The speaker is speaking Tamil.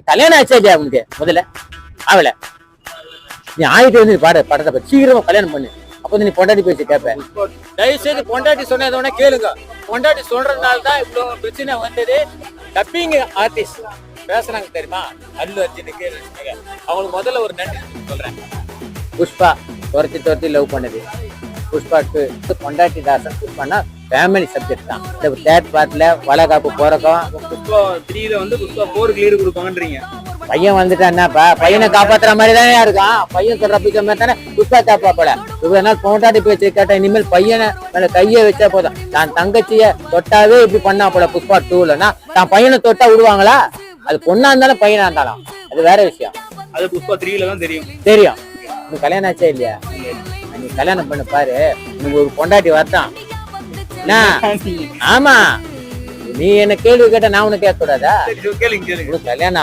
கல்யாணம் ஆச்சா இல்லையா உனக்கு? முதல்ல அவள நீ ஆயிட்டு வந்து பாட படத்தை சீக்கிரமா கல்யாணம் பண்ணு. அப்போ நீ பொண்டாட்டி பேசி கேட்ப. தயவு செய்து பொண்டாட்டி சொன்னதோட கேளுங்க. பொண்டாட்டி சொல்றதுனால தான் இவ்வளவு பிரச்சனை வந்தது. டப்பிங் ஆர்டிஸ்ட் பேசுறாங்க தெரியுமா, அல்லு அர்ஜுனுக்கு அவங்களுக்கு முதல்ல ஒரு நன்றி சொல்றேன். புஷ்பா துரத்தி லவ் பண்ணது. புஷ்பா 2 பொண்டாட்டி தாசன். புஷ்பானா ஃபேமிலி சப்ஜெக்ட் தான். இந்த தேர்ட் பார்ட்ல வளகாப்பு போறக்கும் புஷ்பா 3ல வந்து புஷ்பா 4 கிளியர் கொடுப்பாங்கன்றீங்க. பையன் வந்துட்டான்னாப்பா, பையனை காப்பாத்துற மாதிரி தானே இருக்கான். பையன் சொல்ற பிச்சை மாதிரி தானே புஷ்பா தாப்பா போல. இவ்வளவு நாள் பொண்டாட்டி பேச்சு கேட்ட, இனிமேல் பையனை மேல கையை வச்சா போதும். தான் தங்கச்சிய தொட்டாவே இப்படி பண்ணா போல புஷ்பா 2லன்னா தான் பையனை தொட்டா விடுவாங்களா? அது பொண்ணா இருந்தாலும் பையனா இருந்தாலும் அது வேற விஷயம். அது புஷ்பா 3ல தான் தெரியும். நீ கல்யாணம் ஆச்சா இல்லையா? நீ கல்யாணம் பண்ண பாரு, உனக்கு ஒரு பொண்டாட்டி வரட்டான். ஆமா, நீ என்ன கேள்வி கேட்ட நான் உனக்கு கேட்க கூடாதா? கேளுங்க கல்யாணம்